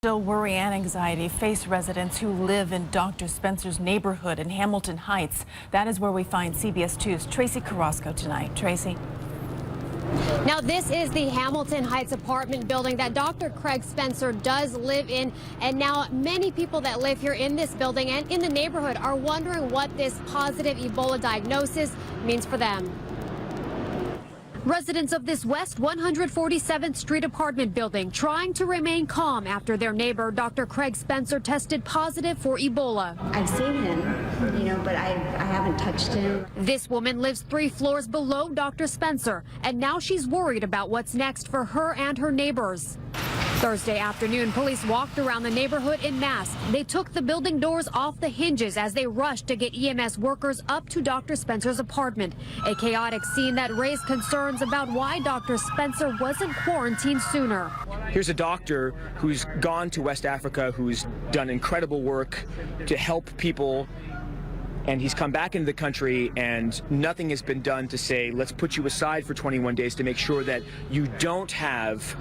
Still, worry and anxiety face residents who live in Dr. Spencer's neighborhood in Hamilton Heights. That is where we find CBS 2's Tracee Carrasco tonight. Tracee. Now, this is the Hamilton Heights apartment building that Dr. Craig Spencer does live in. And now many people that live here in this building and in the neighborhood are wondering what this positive Ebola diagnosis means for them. Residents of this West 147th Street apartment building trying to remain calm after their neighbor, Dr. Craig Spencer, tested positive for Ebola. I've seen him, but I haven't touched him. This woman lives 3 floors below Dr. Spencer, and now she's worried about what's next for her and her neighbors. Thursday afternoon, police walked around the neighborhood en masse. They took the building doors off the hinges as they rushed to get EMS workers up to Dr. Spencer's apartment. A chaotic scene that raised concerns about why Dr. Spencer wasn't quarantined sooner. Here's a doctor who's gone to West Africa, who's done incredible work to help people, and he's come back into the country and nothing has been done to say, let's put you aside for 21 days to make sure that you don't have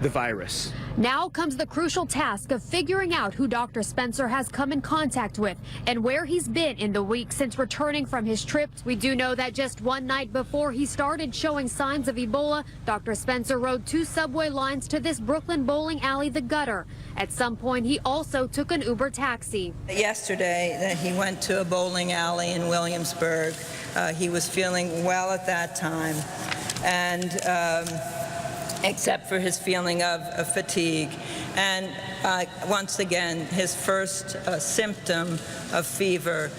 the virus. Now comes the crucial task of figuring out who Dr. Spencer has come in contact with and where he's been in the week since returning from his trip. We do know that just one night before he started showing signs of Ebola, Dr. Spencer rode 2 subway lines to this Brooklyn bowling alley, The Gutter. At some point, he also took an Uber taxi. Yesterday, that he went to a bowling alley in Williamsburg. He was feeling well at that time, and except for his feeling of fatigue. And once again, his first symptom of fever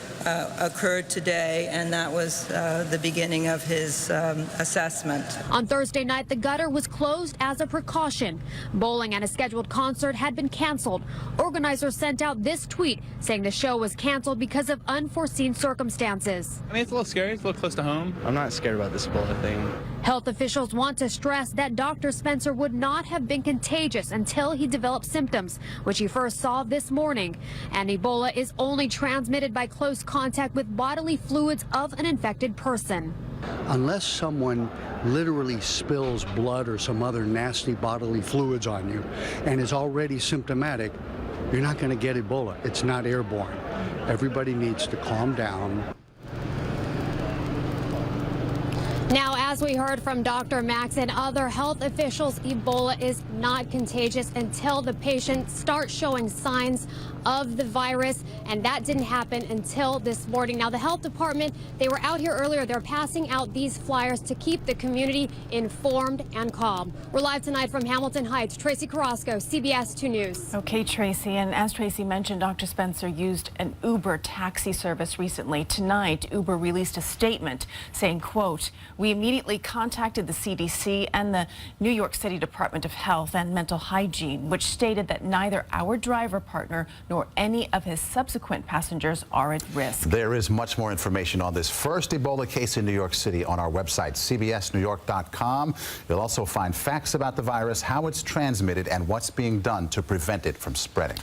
occurred today, and that was the beginning of his assessment. On Thursday night, The Gutter was closed as a precaution. Bowling and a scheduled concert had been canceled. Organizers sent out this tweet saying the show was canceled because of unforeseen circumstances. I mean, it's a little scary. It's a little close to home. I'm not scared about this Ebola thing. Health officials want to stress that Dr. Spencer would not have been contagious until he developed symptoms, which he first saw this morning. And Ebola is only transmitted by close contact with bodily fluids of an infected person. Unless someone literally spills blood or some other nasty bodily fluids on you and is already symptomatic, you're not going to get Ebola. It's not airborne. Everybody needs to calm down. Now, as we heard from Dr. Max and other health officials, Ebola is not contagious until the patient starts showing signs of the virus, and that didn't happen until this morning. Now, the health department, they were out here earlier. They're passing out these flyers to keep the community informed and calm. We're live tonight from Hamilton Heights. Tracee Carrasco, CBS 2 News. Okay, Tracee, and as Tracee mentioned, Dr. Spencer used an Uber taxi service recently. Tonight, Uber released a statement saying, quote, "We immediately contacted the CDC and the New York City Department of Health and Mental Hygiene, which stated that neither our driver partner nor any of his subsequent passengers are at risk." There is much more information on this first Ebola case in New York City on our website, cbsnewyork.com. You'll also find facts about the virus, how it's transmitted, and what's being done to prevent it from spreading.